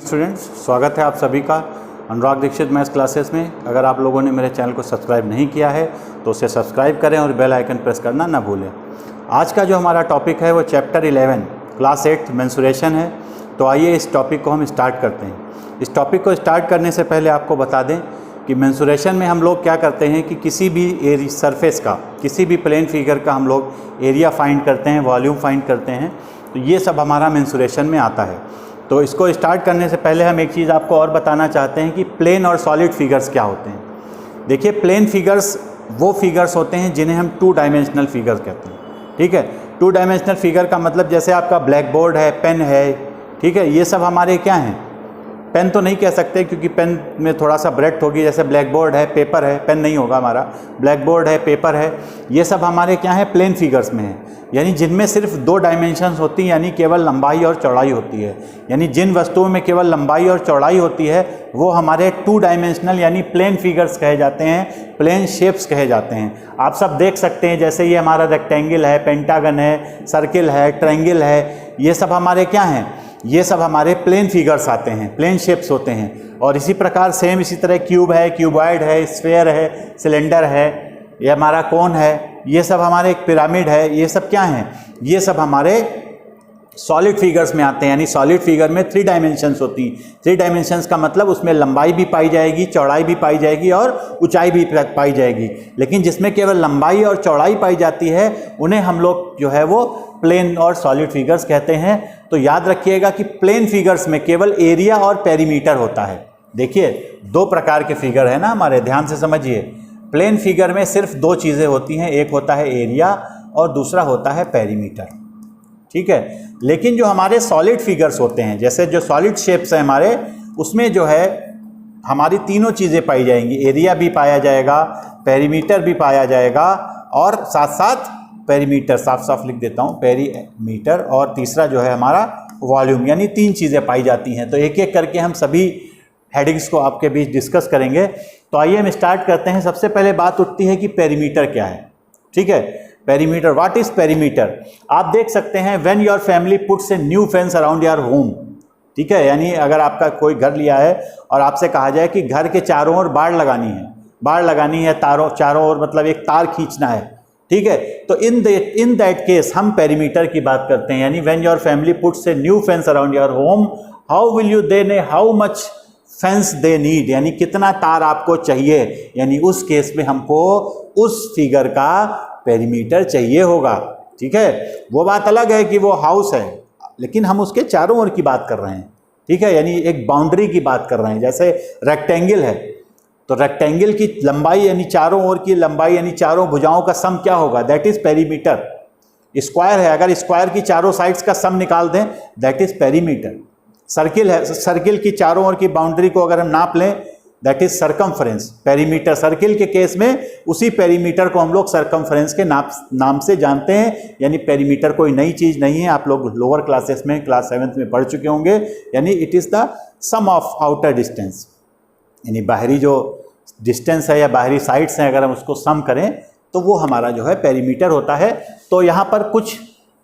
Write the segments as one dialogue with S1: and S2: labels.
S1: Students, स्वागत है आप सभी का अनुराग दीक्षित मैथ्स क्लासेस में। अगर आप लोगों ने मेरे चैनल को सब्सक्राइब नहीं किया है तो उसे सब्सक्राइब करें और बेल आइकन प्रेस करना ना भूलें। आज का जो हमारा टॉपिक है वो चैप्टर 11 क्लास 8 मेंसुरेशन है। तो आइए इस टॉपिक को हम स्टार्ट करते हैं। इस टॉपिक को स्टार्ट करने से पहले आपको बता दें कि मेंसुरेशन में हम लोग क्या करते हैं कि किसी भी सरफेस का, किसी भी प्लेन फिगर का हम लोग एरिया फाइंड करते हैं, वॉल्यूम फाइंड करते हैं। तो ये सब हमारा मेंसुरेशन में आता है। तो इसको स्टार्ट करने से पहले हम एक चीज़ आपको और बताना चाहते हैं कि प्लेन और सॉलिड फिगर्स क्या होते हैं। देखिए, प्लेन फिगर्स वो फिगर्स होते हैं जिन्हें हम 2 डायमेंशनल फिगर्स कहते हैं। ठीक है, 2 डायमेंशनल फिगर का मतलब जैसे आपका ब्लैक बोर्ड है, पेन है, ठीक है, ये सब हमारे क्या हैं। पेन तो नहीं कह सकते क्योंकि पेन में थोड़ा सा ब्रेथ होगी। जैसे ब्लैक बोर्ड है, पेपर है, पेन नहीं होगा हमारा। ब्लैक बोर्ड है, पेपर है, ये सब हमारे क्या है, प्लेन फिगर्स में है, यानी जिनमें सिर्फ 2 डायमेंशंस होती हैं, यानी केवल लंबाई और चौड़ाई होती है। यानी जिन वस्तुओं में केवल लंबाई और चौड़ाई होती है वो हमारे 2 डायमेंशनल यानी प्लेन फिगर्स कहे जाते हैं, प्लेन शेप्स कहे जाते हैं। आप सब देख सकते हैं, जैसे ये हमारा रेक्टेंगल है, पेंटागन है, सर्किल है, ट्रायंगल है, ये सब हमारे क्या हैं, ये सब हमारे प्लेन फिगर्स आते हैं, प्लेन शेप्स होते हैं। और इसी प्रकार सेम इसी तरह क्यूब है, क्यूबॉइड है, स्फेयर है, सिलेंडर है, ये हमारा कोन है, ये सब हमारे एक पिरामिड है, ये सब क्या हैं, ये सब हमारे सॉलिड फिगर्स में आते हैं। यानी सॉलिड फिगर में 3 डायमेंशंस होती हैं। 3 डायमेंशंस का मतलब उसमें लंबाई भी पाई जाएगी, चौड़ाई भी पाई जाएगी और ऊंचाई भी पाई जाएगी। लेकिन जिसमें केवल लंबाई और चौड़ाई पाई जाती है उन्हें हम लोग जो है वो प्लेन और सॉलिड फिगर्स कहते हैं। तो याद रखिएगा कि प्लेन फिगर्स में केवल एरिया और पेरीमीटर होता है। देखिए, 2 प्रकार के फिगर है ना हमारे, ध्यान से समझिए। प्लेन फिगर में सिर्फ 2 चीज़ें होती हैं, एक होता है एरिया और दूसरा होता है पेरीमीटर। ठीक है, लेकिन जो हमारे सॉलिड फिगर्स होते हैं, जैसे जो सॉलिड शेप्स हैं हमारे, उसमें जो है हमारी तीनों चीज़ें पाई जाएंगी। एरिया भी पाया जाएगा, पेरीमीटर भी पाया जाएगा और साथ साथ पेरीमीटर, साफ साफ लिख देता हूँ, पेरीमीटर, और तीसरा जो है हमारा वॉल्यूम, यानी 3 चीज़ें पाई जाती हैं। तो एक एक करके हम सभी हेडिंग्स को आपके बीच डिस्कस करेंगे। तो आइए हम स्टार्ट करते हैं। सबसे पहले बात उठती है कि पेरीमीटर क्या है। ठीक है, पेरीमीटर, व्हाट इज पेरीमीटर। आप देख सकते हैं, when your family puts a new fence around your home. ठीक है, यानी अगर आपका कोई घर लिया है और आपसे कहा जाए कि घर के चारों ओर बाड़ लगानी है, बाड़ लगानी है, चारों ओर मतलब एक तार खींचना है। ठीक है, तो इन दैट केस हम पेरीमीटर की बात करते हैं। यानी when your family puts a new fence around your home, how will you they ने how much fence they need, यानी कितना तार आपको चाहिए। यानी उस केस में हमको उस फिगर का पेरीमीटर चाहिए होगा। ठीक है, वो बात अलग है कि वो हाउस है, लेकिन हम उसके चारों ओर की बात कर रहे हैं। ठीक है, यानी एक बाउंड्री की बात कर रहे हैं। जैसे रेक्टेंगल है तो रेक्टेंगल की लंबाई यानी चारों ओर की लंबाई यानी चारों भुजाओं का सम क्या होगा, दैट इज पेरीमीटर। स्क्वायर है, अगर स्क्वायर की चारों साइड्स का सम निकाल दें दैट इज पेरीमीटर। सर्किल है, सर्किल की चारों ओर की बाउंड्री को अगर हम नाप लें that is circumference. Perimeter, circle के केस में उसी पेरीमीटर को हम लोग सरकमफ्रेंस के नाम से जानते हैं। यानी पेरीमीटर कोई नई चीज़ नहीं है, आप लोग लोअर क्लासेस में क्लास 7th में पढ़ चुके होंगे। यानी it is the sum of outer distance, यानी बाहरी जो डिस्टेंस है या बाहरी साइड्स हैं, अगर हम उसको सम करें तो वो हमारा जो है पेरीमीटर होता है। तो यहाँ पर कुछ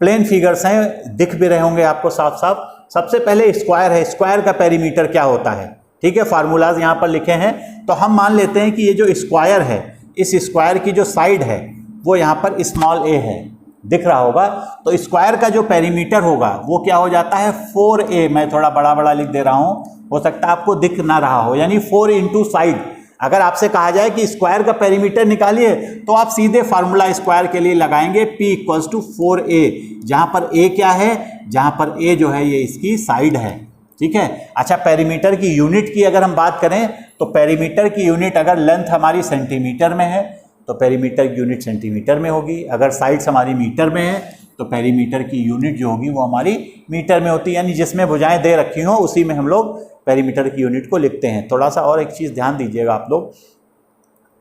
S1: प्लेन फिगर्स हैं, दिख भी रहे होंगे आपको साफ साफ। सबसे पहले स्क्वायर है, स्क्वायर का पेरीमीटर क्या होता है। ठीक है, फार्मूलाज यहाँ पर लिखे हैं। तो हम मान लेते हैं कि ये जो स्क्वायर है, इस स्क्वायर की जो साइड है वो यहाँ पर स्मॉल ए है, दिख रहा होगा। तो स्क्वायर का जो पेरीमीटर होगा वो क्या हो जाता है, 4a। मैं थोड़ा बड़ा बड़ा लिख दे रहा हूँ, हो सकता है आपको दिख ना रहा हो, यानी 4 इंटू साइड। अगर आपसे कहा जाए कि स्क्वायर का पेरीमीटर निकालिए तो आप सीधे फार्मूला स्क्वायर के लिए लगाएंगे P इक्वल्स टू 4a, जहाँ पर a क्या है, जहाँ पर a जो है ये इसकी साइड है। ठीक है, अच्छा, पेरीमीटर की यूनिट की अगर हम बात करें तो पेरीमीटर की यूनिट अगर लेंथ हमारी सेंटीमीटर में है तो पेरीमीटर की यूनिट सेंटीमीटर में होगी। अगर साइड्स हमारी मीटर में है तो पेरीमीटर की यूनिट जो होगी वो हमारी मीटर में होती है। यानी जिसमें भुजाएं दे रखी हों उसी में हम लोग पेरीमीटर की यूनिट को लिखते हैं। थोड़ा सा और एक चीज़ ध्यान दीजिएगा आप लोग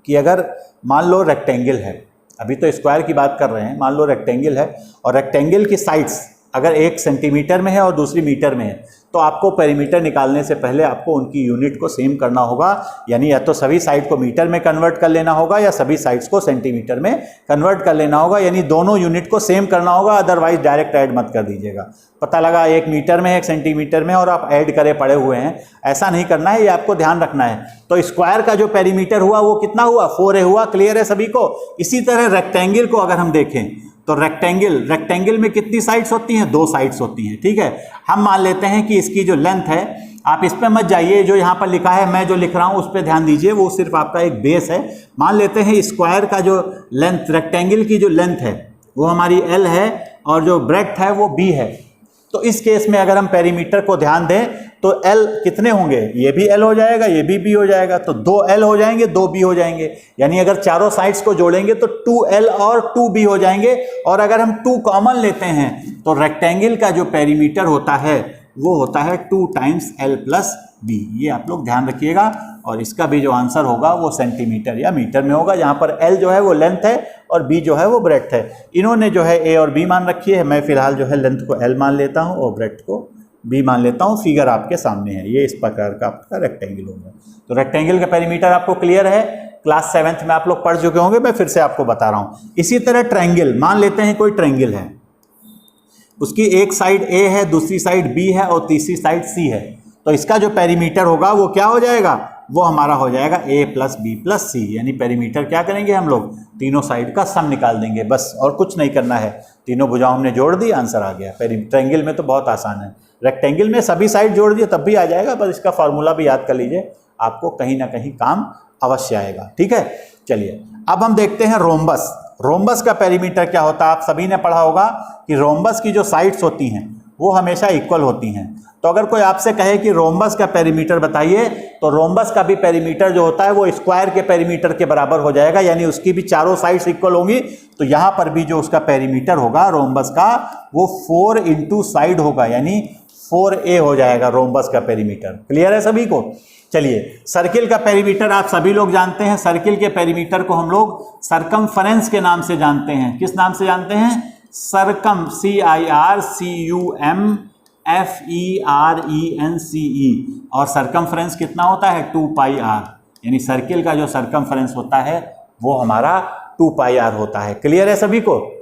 S1: कि अगर मान लो रेक्टेंगल है, अभी तो स्क्वायर की बात कर रहे हैं, मान लो रेक्टेंगल है और रेक्टेंगल की साइड्स अगर एक सेंटीमीटर में है और दूसरी मीटर में है तो आपको पेरीमीटर निकालने से पहले आपको उनकी यूनिट को सेम करना होगा, यानी या तो सभी साइड को मीटर में कन्वर्ट कर लेना होगा या सभी साइड्स को सेंटीमीटर में कन्वर्ट कर लेना होगा, यानी दोनों यूनिट को सेम करना होगा, अदरवाइज डायरेक्ट ऐड मत कर दीजिएगा। पता लगा एक मीटर में है एक सेंटीमीटर में और आप ऐड करे पड़े हुए हैं, ऐसा नहीं करना है, ये आपको ध्यान रखना है। तो स्क्वायर का जो पेरीमीटर हुआ वो कितना हुआ, 4a हुआ। क्लियर है सभी को। इसी तरह रेक्टेंगल को अगर हम देखें तो रेक्टेंगल में कितनी साइड्स होती हैं, 2 साइड्स होती हैं। ठीक है, हम मान लेते हैं कि इसकी जो लेंथ है, आप इस पे मत जाइए, जो यहाँ पर लिखा है मैं जो लिख रहा हूँ उस पर ध्यान दीजिए, वो सिर्फ आपका एक बेस है। मान लेते हैं स्क्वायर का जो लेंथ, रेक्टेंगल की जो लेंथ है वो हमारी l है और जो ब्रेड्थ है वो b है। तो इस केस में अगर हम पेरीमीटर को ध्यान दें तो L कितने होंगे, ये भी L हो जाएगा, ये भी B हो जाएगा, तो 2L हो जाएंगे, 2B हो जाएंगे। यानी अगर चारों साइड्स को जोड़ेंगे तो 2L और 2B हो जाएंगे। और अगर हम 2 कॉमन लेते हैं तो रेक्टेंगल का जो पेरीमीटर होता है वो होता है 2 टाइम्स L प्लस B। ये आप लोग ध्यान रखिएगा। और इसका भी जो आंसर होगा वो सेंटीमीटर या मीटर में होगा, जहाँ पर L जो है वो लेंथ है और B जो है वो ब्रेड्थ है। इन्होंने जो है A और B मान रखी है, मैं फिलहाल जो है लेंथ को L मान लेता हूँ और ब्रेड्थ को B मान लेता हूँ। फिगर आपके सामने है, ये इस प्रकार का आपका रेक्टेंगल होगा। तो रेक्टेंगल का पेरीमीटर आपको क्लियर है, क्लास 7th में आप लोग पढ़ चुके होंगे, मैं फिर से आपको बता रहा हूँ। इसी तरह ट्रायंगल, मान लेते हैं कोई ट्रायंगल है, उसकी एक साइड A है, दूसरी साइड B है और तीसरी साइड C है। तो इसका जो पेरीमीटर होगा वो क्या हो जाएगा, वो हमारा हो जाएगा A plus B plus C। यानी पेरीमीटर क्या करेंगे हम लोग, तीनों साइड का सम निकाल देंगे, बस और कुछ नहीं करना है। तीनों भुजाओं हमने जोड़ दी, आंसर आ गया। ट्रायंगल में तो बहुत आसान है, रेक्टेंगल में सभी साइड जोड़ दिए तब भी आ जाएगा, बस इसका फॉर्मूला भी याद कर लीजिए, आपको कहीं ना कहीं काम अवश्य आएगा। ठीक है, चलिए अब हम देखते हैं रोम्बस। रोम्बस का पेरीमीटर क्या होता है, आप सभी ने पढ़ा होगा कि रोम्बस की जो साइड्स होती हैं वो हमेशा इक्वल होती हैं। तो अगर कोई आपसे कहे कि रोम्बस का पेरीमीटर बताइए, तो रोम्बस का भी पेरीमीटर जो होता है वो स्क्वायर के पेरीमीटर के बराबर हो जाएगा, यानी उसकी भी चारों साइड्स इक्वल होंगी। तो यहाँ पर भी जो उसका पेरीमीटर होगा रोम्बस का वो 4 इंटू साइड होगा, यानी 4a हो जाएगा रोम्बस का पेरीमीटर। क्लियर है सभी को। चलिए, सर्किल का पेरीमीटर आप सभी लोग जानते हैं। सर्किल के पेरीमीटर को हम लोग सरकमफेरेंस के नाम से जानते हैं। किस नाम से जानते हैं, सरकम, CIRCUMFERENCE। और सरकमफेरेंस कितना होता है, 2πr। यानी सर्किल का जो सरकमफेरेंस होता है वो हमारा 2πr होता है। क्लियर है सभी को,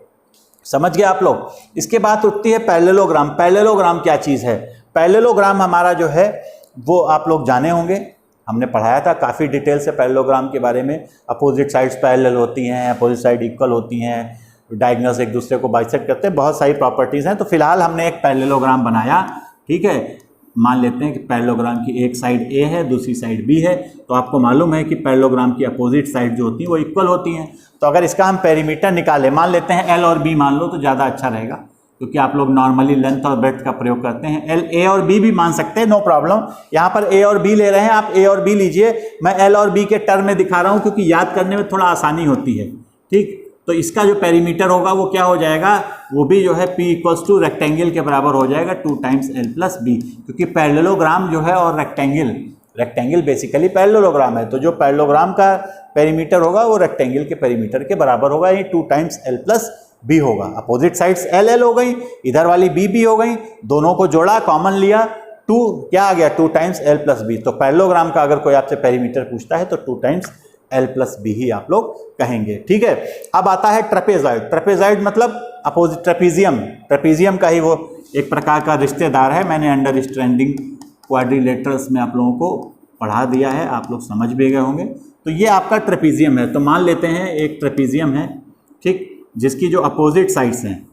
S1: समझ गए आप लोग। इसके बाद उठती है पैरेललोग्राम। पैरेललोग्राम क्या चीज़ है, पैरेललोग्राम हमारा जो है वो आप लोग जाने होंगे, हमने पढ़ाया था काफ़ी डिटेल से पैरेललोग्राम के बारे में। अपोजिट साइड्स पैरेलल होती हैं, अपोजिट साइड इक्वल होती हैं, डायगोनल्स एक दूसरे को बाइसेक्ट करते हैं, बहुत सारी प्रॉपर्टीज़ हैं। तो फिलहाल हमने एक पैरेललोग्राम बनाया। ठीक है, मान लेते हैं कि पैरेललोग्राम की एक साइड A है, दूसरी साइड B है। तो आपको मालूम है कि पैरेललोग्राम की अपोजिट साइड जो होती है वो इक्वल होती हैं। तो अगर इसका हम पेरीमीटर निकालें, मान लेते हैं L और B मान लो, तो ज़्यादा अच्छा रहेगा, क्योंकि आप लोग नॉर्मली लेंथ और ब्रेड्थ का प्रयोग करते हैं। A और B भी मान सकते हैं, नो प्रॉब्लम। यहाँ पर A और B ले रहे हैं, आप A और B लीजिए, मैं L और B के टर्म में दिखा रहा हूँ क्योंकि याद करने में थोड़ा आसानी होती है। ठीक, तो इसका जो पेरीमीटर होगा वो क्या हो जाएगा, वो भी जो है P इक्वल्स टू रेक्टेंगल के बराबर हो जाएगा, 2 टाइम्स L प्लस B। क्योंकि पैरेललोग्राम जो है और रेक्टेंगल बेसिकली पैरेललोग्राम है, तो जो पैरेललोग्राम का पेरीमीटर होगा वो रेक्टेंगल के पेरीमीटर के बराबर होगा, यानी 2 टाइम्स L प्लस B होगा। अपोजिट साइड्स L हो गई, इधर वाली B हो गई, दोनों को जोड़ा, कॉमन लिया, 2 क्या आ गया, 2 टाइम्स L प्लस B। तो पैरेललोग्राम का अगर कोई आपसे पेरीमीटर पूछता है तो 2 टाइम्स L प्लस B ही आप लोग कहेंगे। ठीक है, अब आता है ट्रेपेजॉइड। ट्रेपेजॉइड मतलब अपोजिट, ट्रेपीजियम का ही वो एक प्रकार का रिश्तेदार है। मैंने अंडरस्टैंडिंग क्वाड्रिलेटरल्स में आप लोगों को पढ़ा दिया है, आप लोग समझ भी गए होंगे। तो ये आपका ट्रेपीजियम है। तो मान लेते हैं एक ट्रेपीजियम है, ठीक, जिसकी जो अपोजिट साइड्स हैं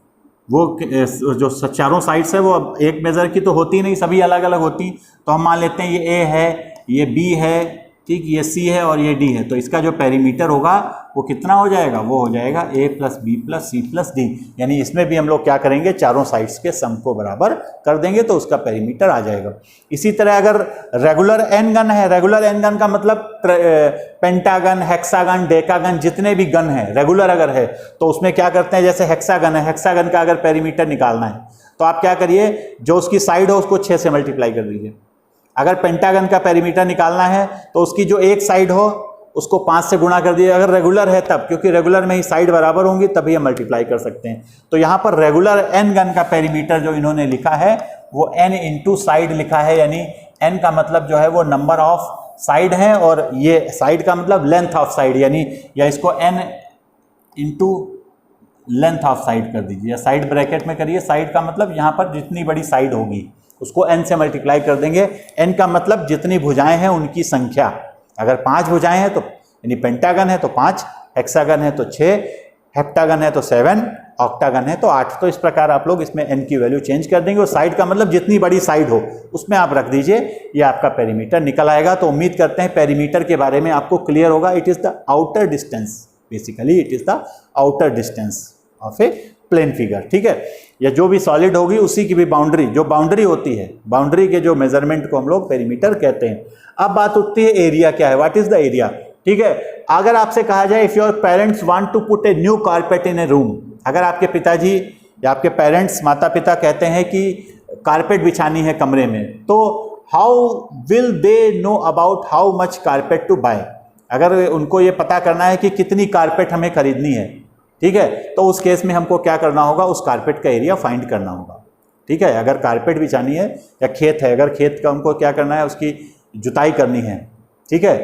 S1: वो जो चारों साइड्स है वो अब एक मेज़र की तो होती नहीं, सभी अलग अलग होती। तो हम मान लेते हैं ये A है, ये B है, ठीक, ये C है और ये D है। तो इसका जो पेरीमीटर होगा वो कितना हो जाएगा, वो हो जाएगा A plus B plus C plus D। यानी इसमें भी हम लोग क्या करेंगे, चारों साइड्स के सम को बराबर कर देंगे तो उसका पेरीमीटर आ जाएगा। इसी तरह अगर रेगुलर एन गन है, रेगुलर एन गन का मतलब पेंटागन, हेक्सागन, डेकागन, जितने भी गन है रेगुलर अगर है तो उसमें क्या करते हैं, जैसे हेक्सागन है, हेक्सागन का अगर पेरीमीटर निकालना है तो आप क्या करिए, जो उसकी साइड हो उसको 6 से मल्टीप्लाई कर दीजिए। अगर पेंटागन का पेरीमीटर निकालना है तो उसकी जो एक साइड हो उसको 5 से गुणा कर दिया, अगर रेगुलर है तब, क्योंकि रेगुलर में ही साइड बराबर होंगी तभी हम मल्टीप्लाई कर सकते हैं। तो यहाँ पर रेगुलर n गन का पेरीमीटर जो इन्होंने लिखा है वो n इंटू साइड लिखा है, यानी n का मतलब जो है वो नंबर ऑफ साइड है और ये साइड का मतलब लेंथ ऑफ साइड, यानी या इसको n into length of side कर दीजिए, या साइड ब्रैकेट में करिए। साइड का मतलब यहाँ पर जितनी बड़ी साइड होगी उसको n से मल्टीप्लाई कर देंगे। n का मतलब जितनी भुजाएं हैं उनकी संख्या, अगर 5 भुजाएं हैं तो यानी पेंटागन है तो 5, हेक्सागन है तो 6, हेप्टागन है तो 7, ऑक्टागन है तो 8। तो इस प्रकार आप लोग इसमें n की वैल्यू चेंज कर देंगे और साइड का मतलब जितनी बड़ी साइड हो उसमें आप रख दीजिए, ये आपका पेरीमीटर निकल आएगा। तो उम्मीद करते हैं पेरीमीटर के बारे में आपको क्लियर होगा। It is the outer distance, basically it is the outer distance of a plane figure, ठीक है। या जो भी सॉलिड होगी उसी की भी बाउंड्री, जो बाउंड्री होती है, बाउंड्री के जो मेजरमेंट को हम लोग पेरीमीटर कहते हैं। अब बात उठती है एरिया क्या है, व्हाट इज द एरिया, ठीक है। अगर आपसे कहा जाए if your parents want to put a new carpet in a room, अगर आपके पिताजी या आपके पेरेंट्स माता पिता कहते हैं कि कारपेट बिछानी है कमरे में, तो how will they know about how much carpet to buy. अगर उनको ये पता करना है कि कितनी कारपेट हमें खरीदनी है, ठीक है, तो उस केस में हमको क्या करना होगा, उस कारपेट का एरिया फाइंड करना होगा, ठीक है। अगर कारपेट बिछानी है या खेत है, अगर खेत का हमको क्या करना है, उसकी जुताई करनी है, ठीक है,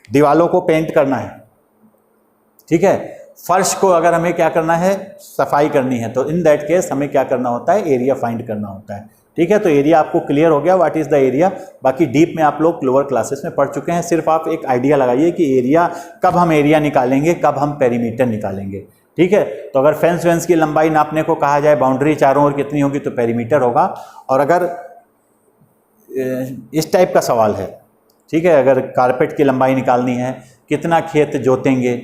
S1: दीवालों को पेंट करना है, ठीक है, फर्श को अगर हमें क्या करना है, सफाई करनी है, तो इन दैट केस हमें क्या करना होता है, एरिया फाइंड करना होता है, ठीक है। तो एरिया आपको क्लियर हो गया, व्हाट इज़ द एरिया। बाकी डीप में आप लोग लोअर क्लासेस में पढ़ चुके हैं। सिर्फ आप एक आइडिया लगाइए कि एरिया कब हम एरिया निकालेंगे, कब हम पेरीमीटर निकालेंगे, ठीक है। तो अगर फेंस वेंस की लंबाई नापने को कहा जाए, बाउंड्री चारों ओर कितनी होगी, तो पेरीमीटर होगा। और अगर इस टाइप का सवाल है, ठीक है, अगर कारपेट की लंबाई निकालनी है, कितना खेत जोतेंगे,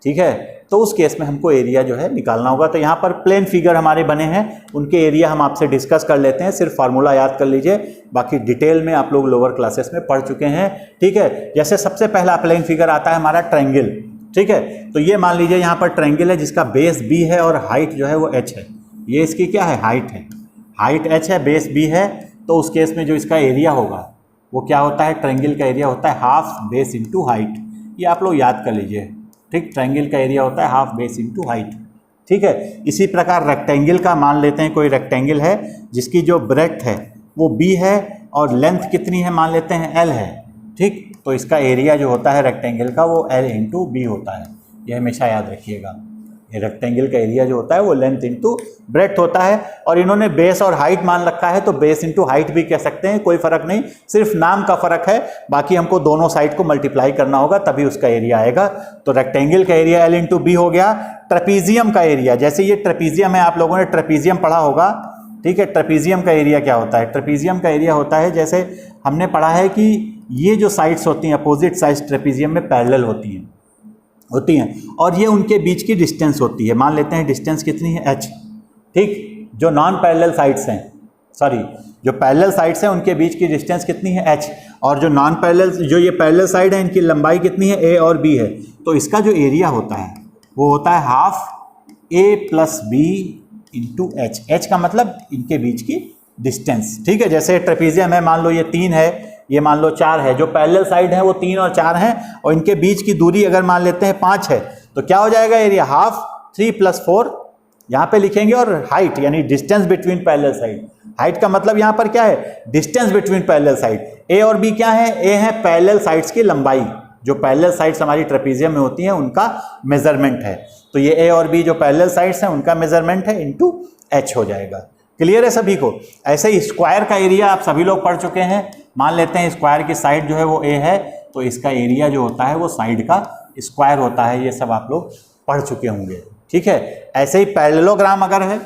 S1: ठीक है, तो उस केस में हमको एरिया जो है निकालना होगा। तो यहाँ पर प्लेन फिगर हमारे बने हैं, उनके एरिया हम आपसे डिस्कस कर लेते हैं। सिर्फ फार्मूला याद कर लीजिए, बाकी डिटेल में आप लोग लोअर क्लासेस में पढ़ चुके हैं, ठीक है। जैसे सबसे पहला प्लेन फिगर आता है हमारा ट्रायंगल, ठीक है। तो ये मान लीजिए यहाँ पर ट्रायंगल है जिसका बेस b है और हाइट जो है वो h है। ये इसकी क्या है, हाइट है, हाइट h है, बेस b है। तो उस केस में जो इसका एरिया होगा वो क्या होता है, ट्रायंगल का एरिया होता है हाफ बेस इंटू हाइट। ये आप लोग याद कर लीजिए, ठीक। ट्रायंगल का एरिया होता है हाफ बेस इंटू हाइट, ठीक है। इसी प्रकार रेक्टेंगल का मान लेते हैं, कोई रेक्टेंगल है जिसकी जो ब्रेड्थ है वो b है और लेंथ कितनी है, मान लेते हैं l है, ठीक। तो इसका एरिया जो होता है रेक्टेंगल का वो l इंटू बी होता है, ये हमेशा याद रखिएगा। ये रेक्टेंगल का एरिया जो होता है वो लेंथ इंटू ब्रेड्थ होता है। और इन्होंने बेस और हाइट मान रखा है, तो बेस इंटू हाइट भी कह सकते हैं, कोई फर्क नहीं, सिर्फ नाम का फर्क है। बाकी हमको दोनों साइड को मल्टीप्लाई करना होगा तभी उसका एरिया आएगा। तो रेक्टेंगल का एरिया l इंटू बी हो गया। ट्रेपीजियम का एरिया, जैसे ये ट्रेपीजियम है, आप लोगों ने ट्रेपीजियम पढ़ा होगा, ठीक है। ट्रेपीजियम का एरिया क्या होता है, ट्रेपीजियम का एरिया होता है, जैसे हमने पढ़ा है कि ये जो साइड्स होती हैं अपोजिट साइड्स ट्रेपीजियम में पैरेलल होती हैं और ये उनके बीच की डिस्टेंस होती है। मान लेते हैं डिस्टेंस कितनी है, h, ठीक। जो नॉन पैरेलल साइड्स हैं, सॉरी, जो पैरेलल साइड्स हैं उनके बीच की डिस्टेंस कितनी है, h। और जो नॉन पैरेलल, जो ये पैरेलल साइड है, इनकी लंबाई कितनी है, a और b है। तो इसका जो एरिया होता है वो होता है half a plus b into H. H का मतलब इनके बीच की डिस्टेंस, ठीक है। जैसे ट्रेपीजियम है, मान लो ये 3 है, ये मान लो 4 है, जो पैरेलल साइड है वो 3 और 4 हैं, और इनके बीच की दूरी अगर मान लेते हैं 5 है, तो क्या हो जाएगा एरिया, हाफ 3 प्लस 4 यहाँ पे लिखेंगे, और हाइट यानी distance between parallel side. Height का मतलब यहाँ पर क्या है, डिस्टेंस बिटवीन पैरेलल साइड। ए और बी क्या है, ए है पैरेलल साइड्स की लंबाई, जो पैरेलल साइड्स हमारी ट्रेपीजियम में होती हैं उनका मेजरमेंट है। तो ये ए और बी जो पैरेलल साइड्स हैं उनका मेजरमेंट है, इंटू एच हो जाएगा। क्लियर है सभी को। ऐसे ही स्क्वायर का एरिया आप सभी लोग पढ़ चुके हैं। मान लेते हैं स्क्वायर की साइड जो है वो ए है, तो इसका एरिया जो होता है वो साइड का स्क्वायर होता है। ये सब आप लोग पढ़ चुके होंगे, ठीक है। ऐसे ही पैरेललोग्राम अगर है,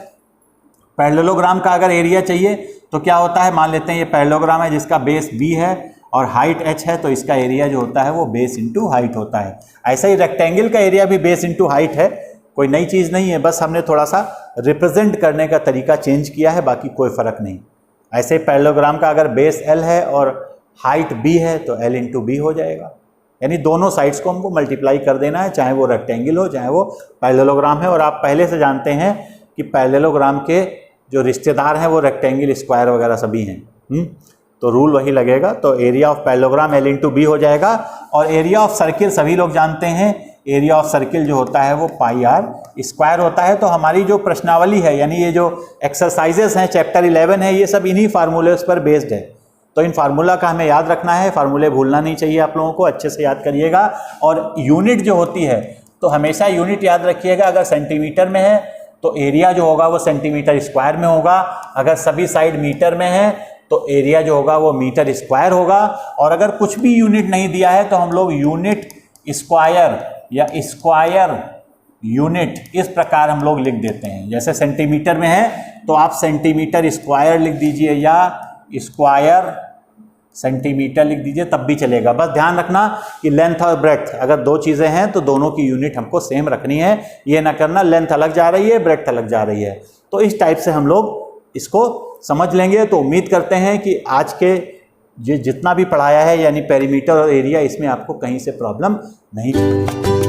S1: पैरेललोग्राम का अगर एरिया चाहिए तो क्या होता है, मान लेते हैं ये पैरेललोग्राम है जिसका बेस बी है और हाइट h है, तो इसका एरिया जो होता है वो बेस इंटू हाइट होता है। ऐसा ही रेक्टेंगल का एरिया भी बेस इंटू हाइट है, कोई नई चीज़ नहीं है, बस हमने थोड़ा सा रिप्रेजेंट करने का तरीका चेंज किया है, बाकी कोई फ़र्क नहीं। ऐसे ही पैरेललोग्राम का अगर बेस l है और हाइट b है तो l इंटू बी हो जाएगा, यानी दोनों साइड्स को हमको मल्टीप्लाई कर देना है, चाहे वो रेक्टेंगल हो चाहे वो पैरेललोग्राम है। और आप पहले से जानते हैं कि पैरेललोग्राम के जो रिश्तेदार हैं वो रेक्टेंगल, स्क्वायर वगैरह सभी हैं। तो रूल वही लगेगा। तो area of parallelogram L into B हो जाएगा। और एरिया ऑफ सर्किल सभी लोग जानते हैं, एरिया ऑफ सर्किल जो होता है वो पाई आर स्क्वायर होता है। तो हमारी जो प्रश्नावली है, यानी ये जो एक्सरसाइजेस हैं चैप्टर 11 है, ये सब इन्हीं फार्मूलेस पर बेस्ड है। तो इन फार्मूला का हमें याद रखना है, फार्मूले भूलना नहीं चाहिए आप लोगों को, अच्छे से याद करिएगा। और यूनिट जो होती है तो हमेशा यूनिट याद रखिएगा, अगर सेंटीमीटर में है तो एरिया जो होगा वो सेंटीमीटर स्क्वायर में होगा, अगर सभी साइड मीटर में है तो एरिया जो होगा वो मीटर स्क्वायर होगा। और अगर कुछ भी यूनिट नहीं दिया है तो हम लोग यूनिट स्क्वायर या स्क्वायर यूनिट इस प्रकार हम लोग लिख देते हैं। जैसे सेंटीमीटर में है तो आप सेंटीमीटर स्क्वायर लिख दीजिए या स्क्वायर सेंटीमीटर लिख दीजिए, तब भी चलेगा। बस ध्यान रखना कि लेंथ और ब्रेड्थ अगर दो चीज़ें हैं तो दोनों की यूनिट हमको सेम रखनी है। ये ना करना लेंथ अलग जा रही है ब्रेड्थ अलग जा रही है। तो इस टाइप से हम लोग इसको समझ लेंगे। तो उम्मीद करते हैं कि आज के जितना भी पढ़ाया है यानी पेरीमीटर और एरिया, इसमें आपको कहीं से प्रॉब्लम नहीं